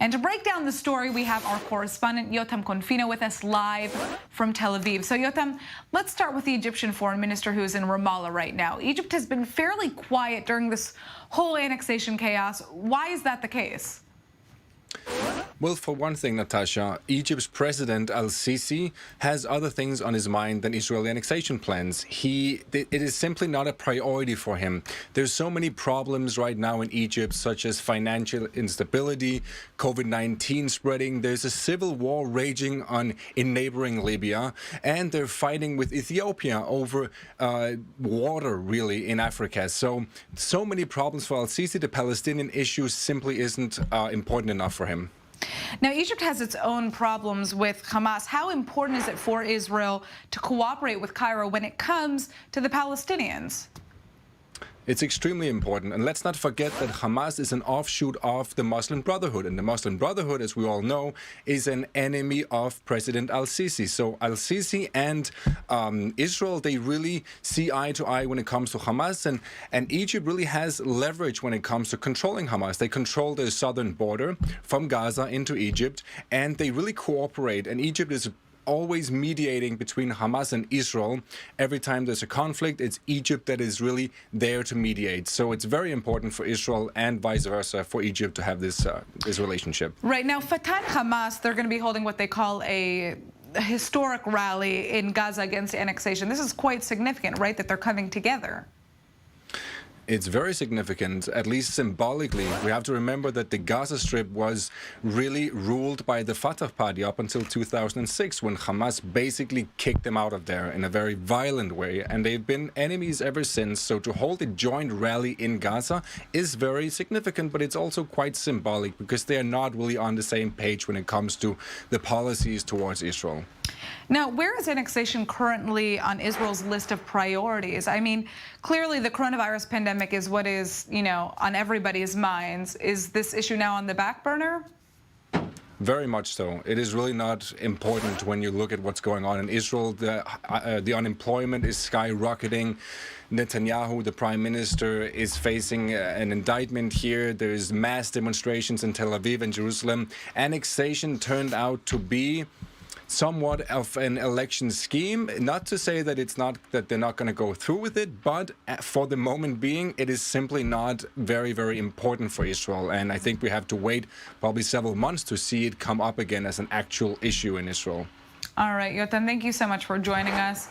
And to break down the story, we have our correspondent Yotam Confino with us live from Tel Aviv. So Yotam, let's start with the Egyptian foreign minister who is in Ramallah right now. Egypt has been fairly quiet during this whole annexation chaos. Why is that the case? Well, for one thing, Natasha, Egypt's President al-Sisi has other things on his mind than Israeli annexation plans. It is simply not a priority for him. There's so many problems right now in Egypt, such as financial instability, COVID-19 spreading. There's a civil war raging in neighboring Libya, and they're fighting with Ethiopia over water, really, in Africa. So many problems for al-Sisi. The Palestinian issue simply isn't important enough for him. Now, Egypt has its own problems with Hamas. How important is it for Israel to cooperate with Cairo when it comes to the Palestinians? It's extremely important. And let's not forget that Hamas is an offshoot of the Muslim Brotherhood. And the Muslim Brotherhood, as we all know, is an enemy of President al-Sisi. So al-Sisi and Israel, they really see eye to eye when it comes to Hamas. And Egypt really has leverage when it comes to controlling Hamas. They control the southern border from Gaza into Egypt, and they really cooperate. And Egypt is always mediating between Hamas and Israel. Every time there's a conflict, it's Egypt that is really there to mediate. So it's very important for Israel and vice versa for Egypt to have this relationship. Right now, Fatah and Hamas, they're going to be holding what they call a historic rally in Gaza against annexation. This is quite significant, right, that they're coming together? It's very significant, at least symbolically. We have to remember that the Gaza Strip was really ruled by the Fatah party up until 2006, when Hamas basically kicked them out of there in a very violent way. And they've been enemies ever since. So to hold a joint rally in Gaza is very significant, but it's also quite symbolic because they are not really on the same page when it comes to the policies towards Israel. Now, where is annexation currently on Israel's list of priorities? I mean, clearly the coronavirus pandemic is what is, on everybody's minds. Is this issue now on the back burner? Very much so. It is really not important when you look at what's going on in Israel. The unemployment is skyrocketing. Netanyahu, the prime minister, is facing an indictment here. There is mass demonstrations in Tel Aviv and Jerusalem. Annexation turned out to be somewhat of an election scheme. Not to say that they're not going to go through with it, but for the moment being, it is simply not very, very important for Israel. And I think we have to wait probably several months to see it come up again as an actual issue in Israel. All right, Yotam, thank you so much for joining us.